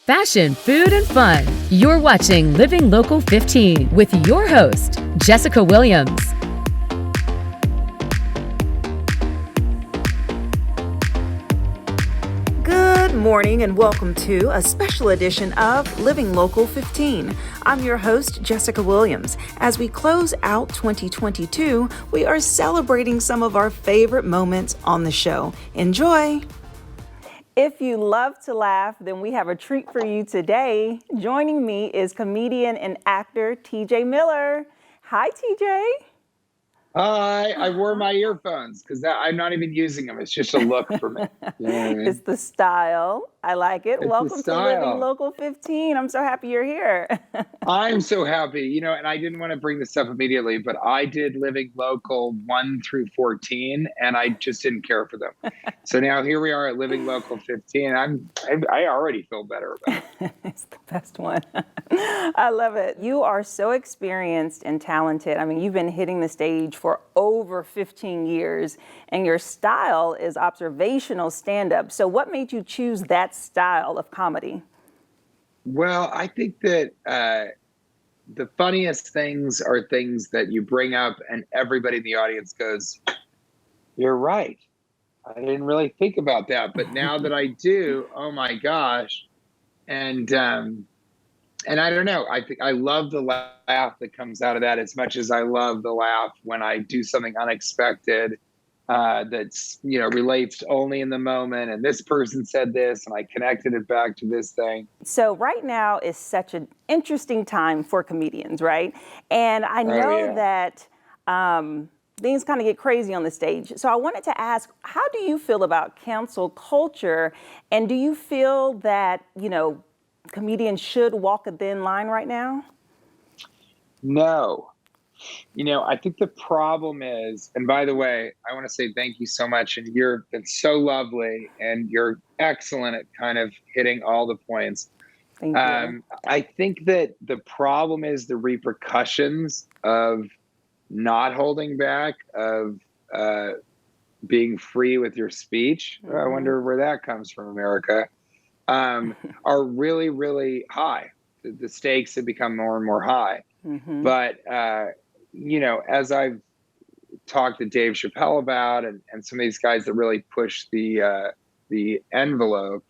fashion, food, and fun. You're watching Living Local 15 with your host, Jessica Williams. Good morning and welcome to a special edition of Living Local 15. I'm your host, Jessica Williams. As we close out 2022, we are celebrating some of our favorite moments on the show. Enjoy! If you love to laugh, then we have a treat for you today. Joining me is comedian and actor TJ Miller. Hi, TJ. Hi, I wore my earphones because I'm not even using them. It's just a look for me. You know what I mean? It's the style. I like it. It's the Welcome to Living style. Local 15. I'm so happy you're here. I'm so happy, and I didn't want to bring this up immediately, but I did Living Local 1 through 14, and I just didn't care for them. So now here we are at Living Local 15. I already feel better about it. It's the best one. I love it. You are so experienced and talented. I mean, you've been hitting the stage for over 15 years, and your style is observational stand-up. So what made you choose that style of comedy? Well, I think that the funniest things are things that you bring up and everybody in the audience goes, "You're right. I didn't really think about that, but now that I do, oh my gosh." And I don't know. I think I love the laugh that comes out of that as much as I love the laugh when I do something unexpected that's relates only in the moment. And this person said this, and I connected it back to this thing. So right now is such an interesting time for comedians, right? And I know that things kind of get crazy on the stage. So I wanted to ask, how do you feel about cancel culture? And do you feel that, comedians should walk a thin line right now? No. I think the problem is, and by the way, I want to say thank you so much. And you've been so lovely and you're excellent at kind of hitting all the points. Thank you. I think that the problem is the repercussions of not holding back, of being free with your speech. I wonder where that comes from, America, are really, really high. The stakes have become more and more high. Mm-hmm. But, as I've talked to Dave Chappelle about and some of these guys that really push the envelope,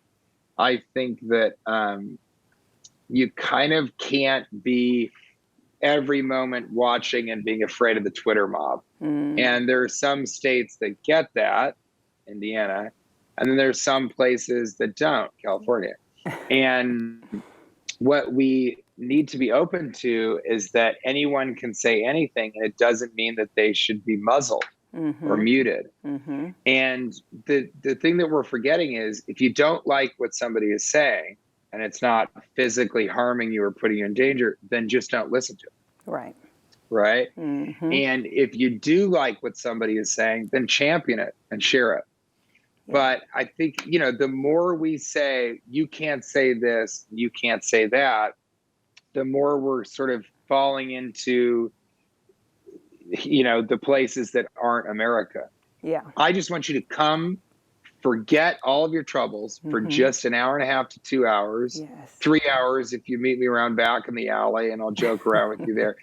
I think that you kind of can't be every moment watching and being afraid of the Twitter mob. And there are some states that get that, Indiana, and then there's some places that don't, California. And what we need to be open to is that anyone can say anything, and it doesn't mean that they should be muzzled or muted. And the thing that we're forgetting is if you don't like what somebody is saying and it's not physically harming you or putting you in danger, then just don't listen to it. Right? And if you do like what somebody is saying, then champion it and share it. But I think, the more we say, you can't say this, you can't say that, the more we're sort of falling into, the places that aren't America. Yeah. I just want you to come, forget all of your troubles for just an hour and a half to 2 hours, 3 hours if you meet me around back in the alley and I'll joke around with you there.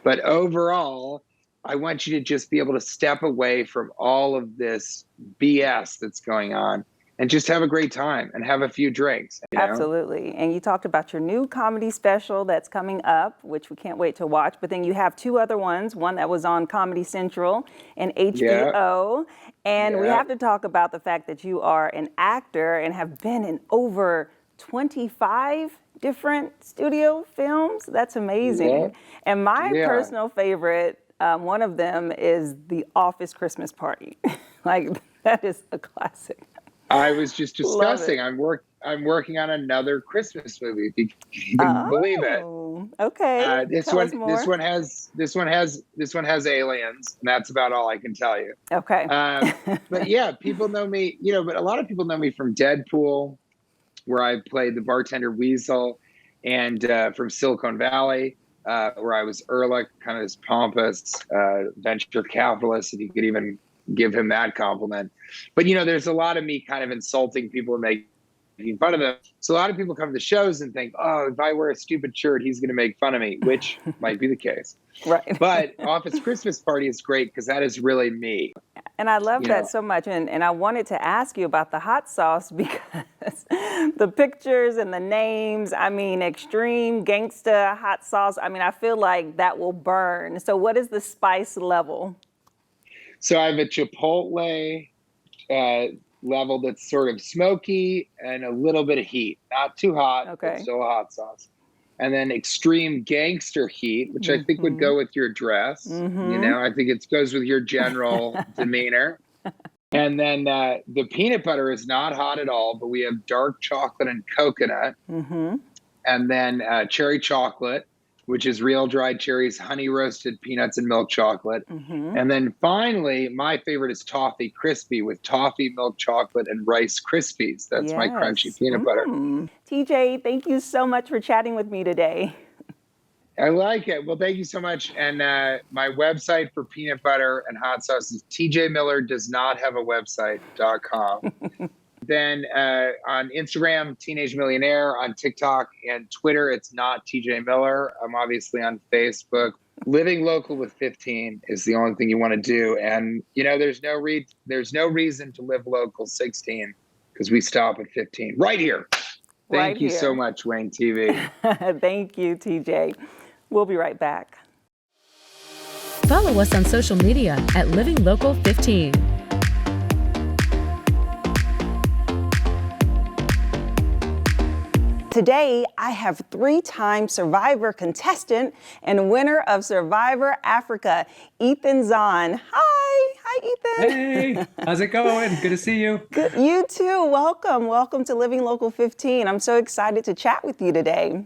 But overall, I want you to just be able to step away from all of this BS that's going on and just have a great time and have a few drinks. Absolutely. And you talked about your new comedy special that's coming up, which we can't wait to watch. But then you have two other ones, one that was on Comedy Central and HBO. And we have to talk about the fact that you are an actor and have been in over 25 different studio films. That's amazing. And my personal favorite, one of them is The Office Christmas Party. That is a classic. I was just discussing. I'm working on another Christmas movie. If you can believe it. Okay. This one has aliens, and that's about all I can tell you. Okay. But yeah, people know me. But a lot of people know me from Deadpool, where I played the bartender Weasel, and from Silicon Valley, where I was Ehrlich, kind of this pompous venture capitalist, if you could even give him that compliment. But there's a lot of me kind of insulting people and making making fun of them. So a lot of people come to the shows and think, oh, if I wear a stupid shirt, he's going to make fun of me, which might be the case. Right. But Office Christmas Party is great because that is really me. And I love You that know. so much. And I wanted to ask you about the hot sauce because the pictures and the names, I mean, extreme gangsta hot sauce. I mean, I feel like that will burn. So what is the spice level? So I have a Chipotle level that's sort of smoky and a little bit of heat. Not too hot, Okay. but still a hot sauce. And then extreme gangster heat, which I think would go with your dress. You know, I think it goes with your general demeanor. And then the peanut butter is not hot at all, but we have dark chocolate and coconut. And then cherry chocolate, which is real dried cherries, honey roasted peanuts and milk chocolate. And then finally, my favorite is toffee crispy with toffee, milk chocolate, and Rice Krispies. That's my crunchy peanut butter. TJ, thank you so much for chatting with me today. I like it. Well, thank you so much. And my website for peanut butter and hot sauce is tjmillerdoesnothave-a-website.com. Then on Instagram, Teenage Millionaire. On TikTok and Twitter, it's not TJ Miller. I'm obviously on Facebook. Living local with 15 is the only thing you want to do. And, you know, there's no reason to live local 16 because we stop at 15 right here. Thank you so much, WANE TV. Thank you, TJ. We'll be right back. Follow us on social media at Living Local 15. Today, I have three-time Survivor contestant and winner of Survivor Africa, Ethan Zahn. Hi, Ethan. Hey, how's it going? Good to see you. Good. You too. Welcome to Living Local 15. I'm so excited to chat with you today.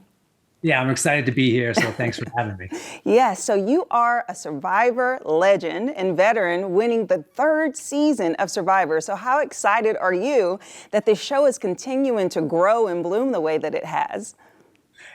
Yeah, I'm excited to be here, so thanks for having me. Yes, so you are a Survivor legend and veteran winning the third season of Survivor. So how excited are you that this show is continuing to grow and bloom the way that it has?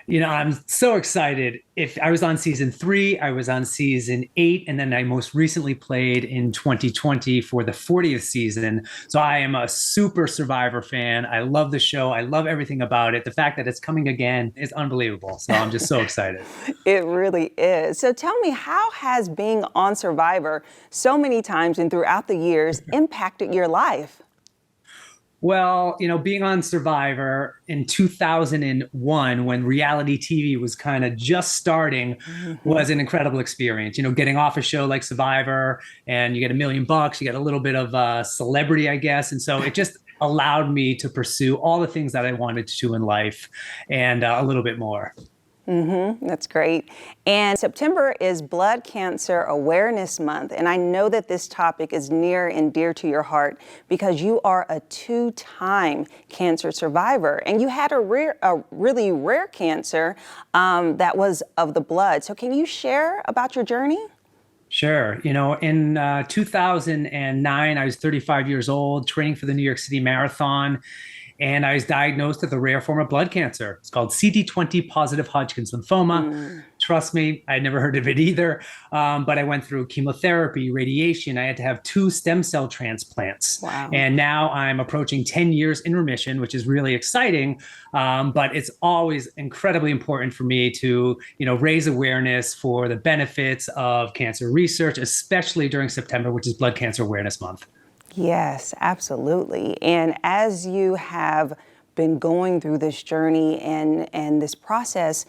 You know, I'm so excited. If I was on season 3, I was on season 8, and then I most recently played in 2020 for the 40th season. So I am a super Survivor fan. I love the show. I love everything about it. The fact that it's coming again is unbelievable. So I'm just so excited. It really is. So tell me, how has being on Survivor so many times and throughout the years impacted your life? Well, you know, being on Survivor in 2001, when reality TV was kind of just starting, was an incredible experience. You know, getting off a show like Survivor and you get $1 million, you get a little bit of celebrity, I guess. And so it just allowed me to pursue all the things that I wanted to in life and a little bit more. That's great. And September is Blood Cancer Awareness Month. And I know that this topic is near and dear to your heart because you are a 2-time cancer survivor. And you had a really rare cancer that was of the blood. So can you share about your journey? Sure. You know, in 2009, I was 35 years old, training for the New York City Marathon. And I was diagnosed with a rare form of blood cancer. It's called CD20 positive Hodgkin's lymphoma. Trust me, I'd never heard of it either. But I went through chemotherapy, radiation. I had to have 2 stem cell transplants. Wow. And now I'm approaching 10 years in remission, which is really exciting. But it's always incredibly important for me to, you know, raise awareness for the benefits of cancer research, especially during September, which is Blood Cancer Awareness Month. Yes, absolutely. And as you have been going through this journey and this process,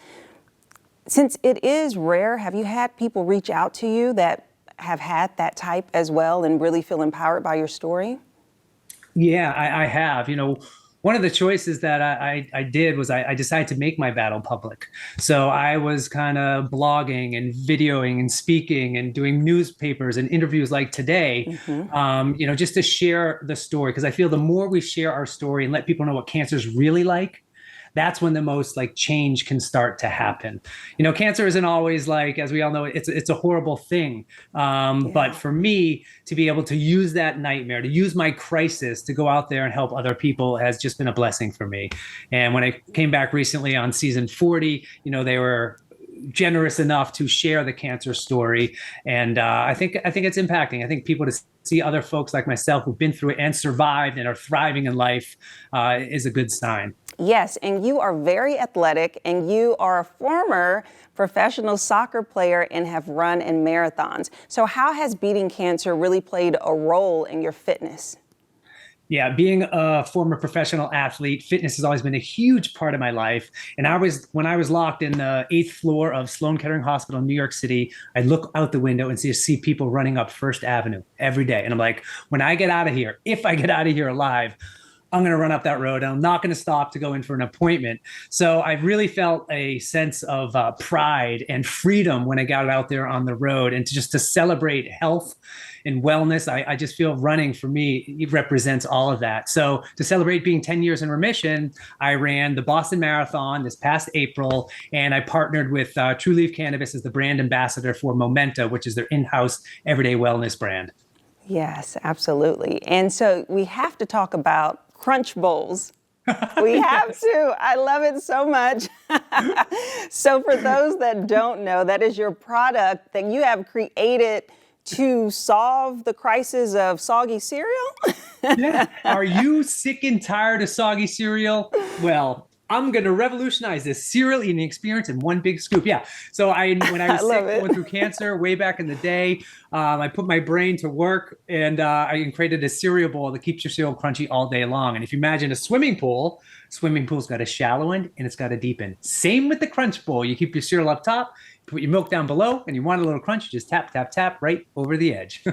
since it is rare, have you had people reach out to you that have had that type as well and really feel empowered by your story? Yeah, I have. You know, one of the choices that I did was I decided to make my battle public. So I was kind of blogging and videoing and speaking and doing newspapers and interviews like today, you know, just to share the story. Because I feel the more we share our story and let people know what cancer is really like, that's when the most like change can start to happen. You know, cancer isn't always like, as we all know, it's a horrible thing. But for me to be able to use that nightmare, to use my crisis to go out there and help other people has just been a blessing for me. And when I came back recently on season 40, you know, they were generous enough to share the cancer story. And I think it's impacting. I think people to see other folks like myself who've been through it and survived and are thriving in life is a good sign. Yes, and you are very athletic, and you are a former professional soccer player and have run in marathons. So how has beating cancer really played a role in your fitness? Yeah, being a former professional athlete, fitness has always been a huge part of my life. And when I was locked in the 8th floor of Sloan Kettering Hospital in New York City, I'd look out the window and see people running up First Avenue every day. And I'm like, when I get out of here, if I get out of here alive, I'm going to run up that road. And I'm not going to stop to go in for an appointment. So I really felt a sense of pride and freedom when I got out there on the road, and to celebrate health and wellness. I just feel running for me, it represents all of that. So to celebrate being 10 years in remission, I ran the Boston Marathon this past April, and I partnered with True Leaf Cannabis as the brand ambassador for Momenta, which is their in-house everyday wellness brand. Yes, absolutely. And so we have to talk about Crunch Bowls. We have to. I love it so much. So for those that don't know, that is your product that you have created to solve the crisis of soggy cereal? Yeah. Are you sick and tired of soggy cereal? Well, I'm going to revolutionize this cereal eating experience in one big scoop. Yeah. So when I was sick, going through cancer way back in the day, I put my brain to work, and I created a cereal bowl that keeps your cereal crunchy all day long. And if you imagine a swimming pool's got a shallow end and it's got a deep end. Same with the Crunch Bowl. You keep your cereal up top, put your milk down below, and you want a little crunch, you just tap, tap, tap right over the edge.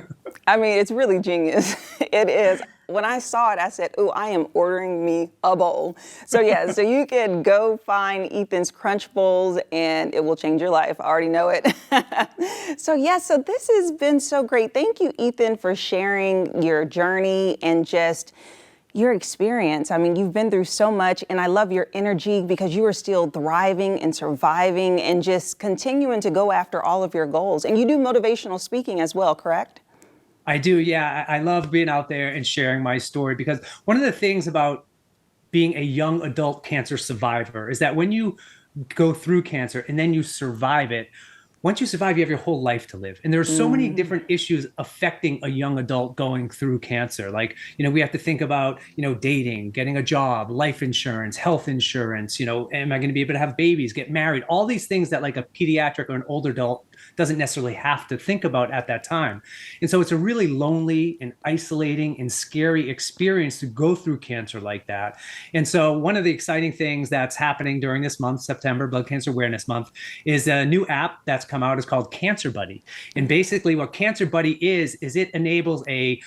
I mean, it's really genius. It is. When I saw it, I said, "Ooh, I am ordering me a bowl." So yeah, so you can go find Ethan's Crunch Bowls and it will change your life. I already know it. So this has been so great. Thank you, Ethan, for sharing your journey and just your experience. I mean, you've been through so much, and I love your energy because you are still thriving and surviving and just continuing to go after all of your goals. And you do motivational speaking as well, correct? I do. Yeah. I love being out there and sharing my story, because one of the things about being a young adult cancer survivor is that when you go through cancer and then you survive it, once you survive, you have your whole life to live. And there are so many different issues affecting a young adult going through cancer. Like, we have to think about, dating, getting a job, life insurance, health insurance, am I going to be able to have babies, get married, all these things that like a pediatric or an older adult doesn't necessarily have to think about at that time. And so it's a really lonely and isolating and scary experience to go through cancer like that. And so one of the exciting things that's happening during this month, September, Blood Cancer Awareness Month, is a new app that's come out. It's called Cancer Buddy. And basically what Cancer Buddy is it enables a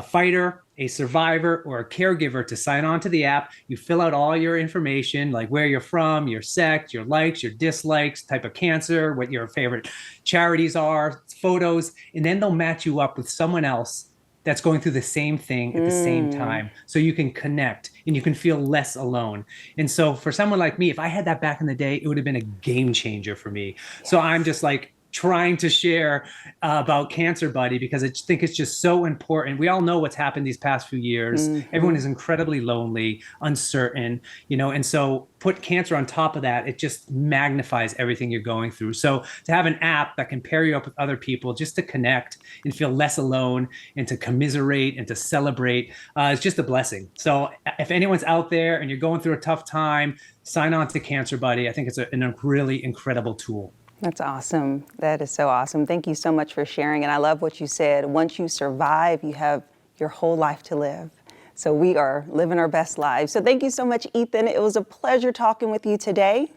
fighter, a survivor, or a caregiver to sign on to the app. You fill out all your information, like where you're from, your sex, your likes, your dislikes, type of cancer, what your favorite charities are, photos, and then they'll match you up with someone else that's going through the same thing at the same time. So you can connect and you can feel less alone. And so for someone like me, if I had that back in the day, it would have been a game changer for me. Yes. So I'm just like trying to share about Cancer Buddy because I think it's just so important. We all know what's happened these past few years. Everyone is incredibly lonely, uncertain, and so put cancer on top of that, it just magnifies everything you're going through. So to have an app that can pair you up with other people just to connect and feel less alone and to commiserate and to celebrate is just a blessing. So if anyone's out there and you're going through a tough time, sign on to Cancer Buddy. I think it's a really incredible tool. That's awesome. That is so awesome. Thank you so much for sharing. And I love what you said. Once you survive, you have your whole life to live. So we are living our best lives. So thank you so much, Ethan. It was a pleasure talking with you today.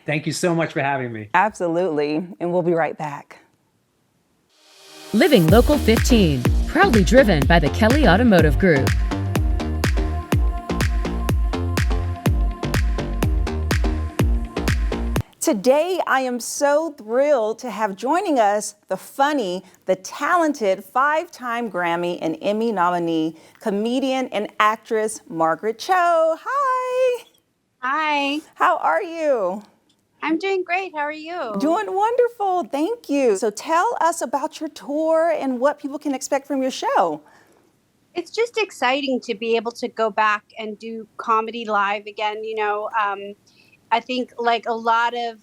Thank you so much for having me. Absolutely. And we'll be right back. Living Local 15, proudly driven by the Kelly Automotive Group. Today, I am so thrilled to have joining us the funny, the talented 5-time Grammy and Emmy nominee, comedian and actress, Margaret Cho. Hi. Hi. How are you? I'm doing great. How are you? Doing wonderful. Thank you. So tell us about your tour and what people can expect from your show. It's just exciting to be able to go back and do comedy live again. I think like a lot of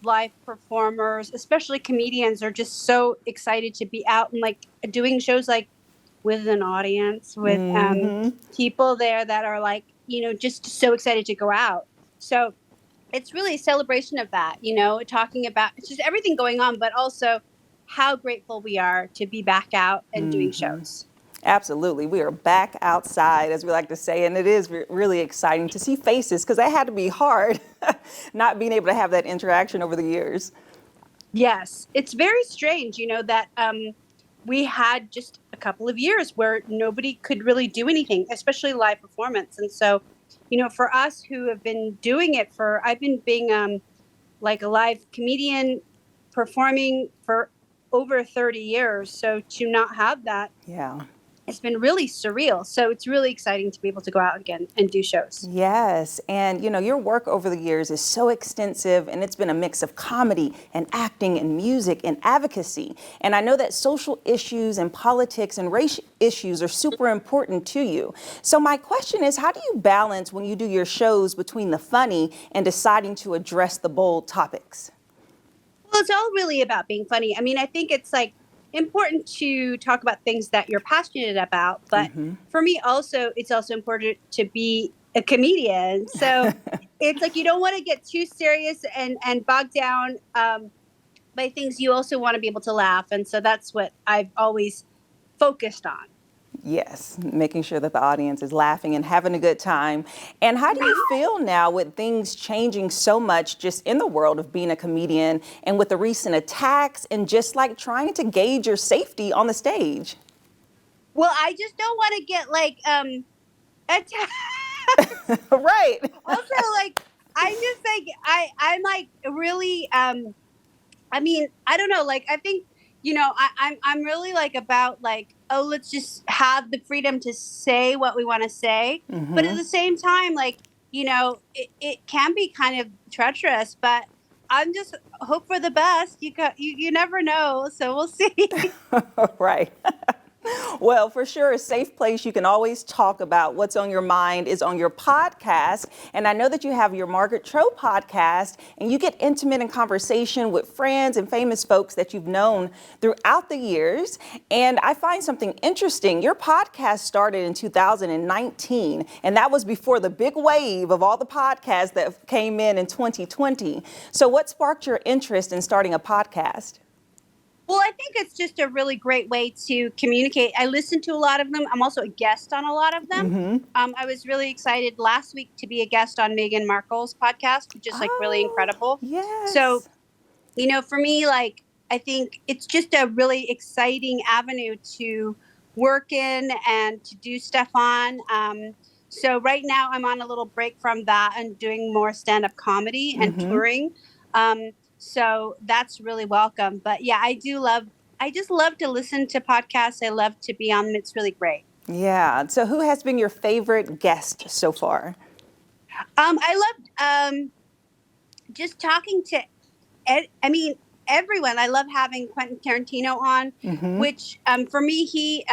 live performers, especially comedians, are just so excited to be out and like doing shows like with an audience, with people there that are like, just so excited to go out. So it's really a celebration of that, talking about it's just everything going on, but also how grateful we are to be back out and doing shows. Absolutely. We are back outside, as we like to say, and it is really exciting to see faces because that had to be hard, not being able to have that interaction over the years. Yes, it's very strange, that we had just a couple of years where nobody could really do anything, especially live performance. And so, for us who have been doing it I've been being like a live comedian performing for over 30 years. So to not have that, Yeah. it's been really surreal. So it's really exciting to be able to go out again and do shows. Yes. And, your work over the years is so extensive, and it's been a mix of comedy and acting and music and advocacy. And I know that social issues and politics and race issues are super important to you. So my question is, how do you balance when you do your shows between the funny and deciding to address the bold topics? Well, it's all really about being funny. I mean, I think it's like important to talk about things that you're passionate about, but for me also, it's also important to be a comedian. So it's like you don't want to get too serious and bogged down by things. You also want to be able to laugh. And so that's what I've always focused on. Yes, making sure that the audience is laughing and having a good time. And how do you feel now with things changing so much just in the world of being a comedian and with the recent attacks and just like trying to gauge your safety on the stage? Well, I just don't want to get like attacked. Right. Also, like I'm just like I'm like really I mean, I don't know, like I think I'm really like about like, oh, let's just have the freedom to say what we want to say. But at the same time, like, it can be kind of treacherous, but I'm just hope for the best. You never know. So we'll see. Right. Well, for sure, a safe place you can always talk about what's on your mind is on your podcast. And I know that you have your Margaret Cho podcast, and you get intimate in conversation with friends and famous folks that you've known throughout the years. And I find something interesting. Your podcast started in 2019, and that was before the big wave of all the podcasts that came in 2020. So what sparked your interest in starting a podcast? Well, I think it's just a really great way to communicate. I listen to a lot of them. I'm also a guest on a lot of them. I was really excited last week to be a guest on Meghan Markle's podcast, which is like really incredible. Yes. So, for me, like, I think it's just a really exciting avenue to work in and to do stuff on. So right now I'm on a little break from that and doing more stand-up comedy and touring. So that's really welcome. But yeah, I just love to listen to podcasts. I love to be on them. It's really great. Yeah. So who has been your favorite guest so far? I loved just talking to, everyone. I love having Quentin Tarantino on, which for me, he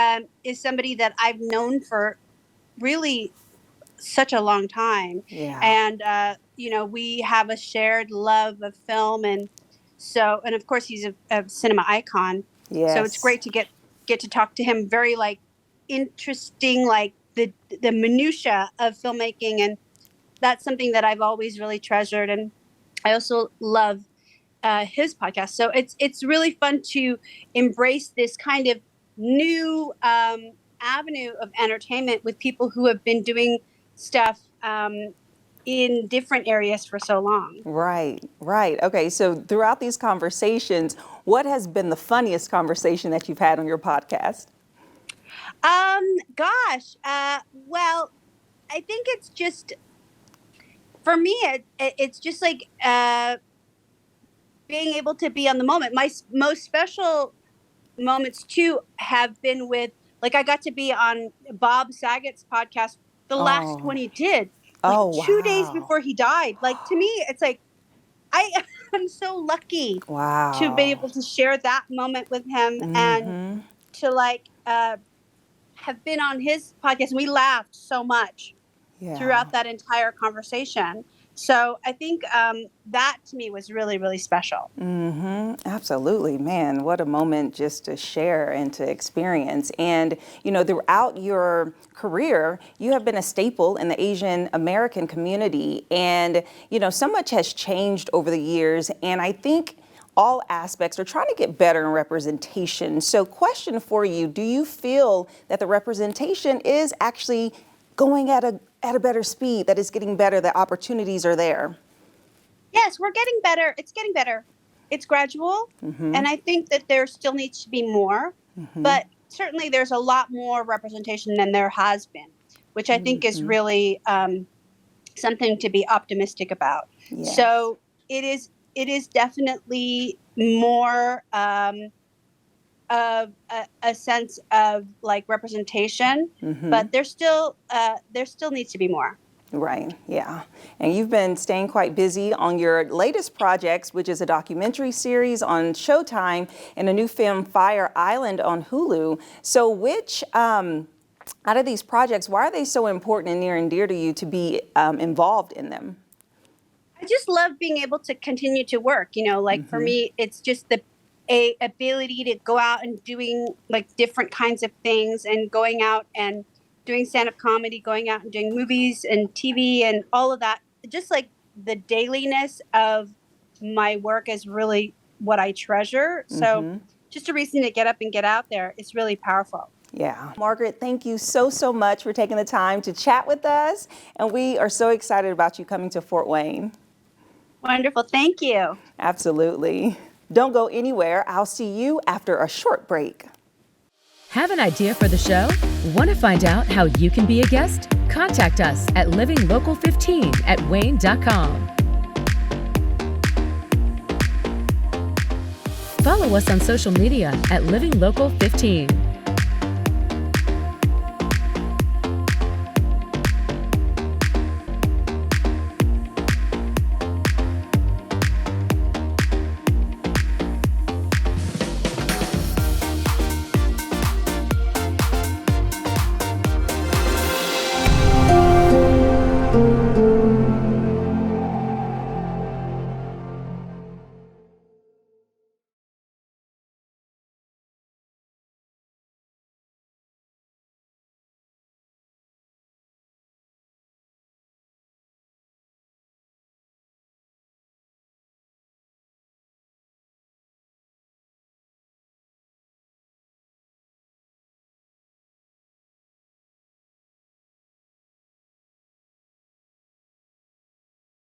is somebody that I've known for really such a long time. Yeah. And, we have a shared love of film. And of course he's a cinema icon. Yes. So it's great to get to talk to him. Very like interesting, like the minutia of filmmaking. And that's something that I've always really treasured. And I also love his podcast. So it's really fun to embrace this kind of new avenue of entertainment with people who have been doing stuff in different areas for so long. Right. Okay, so throughout these conversations, what has been the funniest conversation that you've had on your podcast? Well, I think it's just, for me, it's just like being able to be on the moment. My most special moments too have been with, like, I got to be on Bob Saget's podcast, the last one he did, like 2 days before he died. Like, to me, it's like, I'm so lucky to be able to share that moment with him and to like have been on his podcast. And we laughed so much throughout that entire conversation. So I think that to me was really, really special. Absolutely, man. What a moment just to share and to experience. And, throughout your career, you have been a staple in the Asian American community. And, so much has changed over the years. And I think all aspects are trying to get better in representation. So question for you, do you feel that the representation is actually going at a better speed, that it's getting better, that opportunities are there? Yes, we're getting better. It's getting better. It's gradual. And I think that there still needs to be more, but certainly there's a lot more representation than there has been, which I think is really something to be optimistic about. Yes. So it is definitely more of a sense of like representation, but there still needs to be more. Right, yeah. And you've been staying quite busy on your latest projects, which is a documentary series on Showtime and a new film, Fire Island, on Hulu. So which out of these projects, why are they so important and near and dear to you to be involved in them? I just love being able to continue to work. For me, it's just the ability to go out and doing like different kinds of things and going out and doing stand-up comedy, going out and doing movies and TV and all of that. Just like the dailiness of my work is really what I treasure. So just a reason to get up and get out there is really powerful. Yeah. Margaret, thank you so much for taking the time to chat with us. And we are so excited about you coming to Fort Wayne. Wonderful. Thank you. Absolutely. Don't go anywhere. I'll see you after a short break. Have an idea for the show? Want to find out how you can be a guest? Contact us at livinglocal15@wayne.com. Follow us on social media at livinglocal15.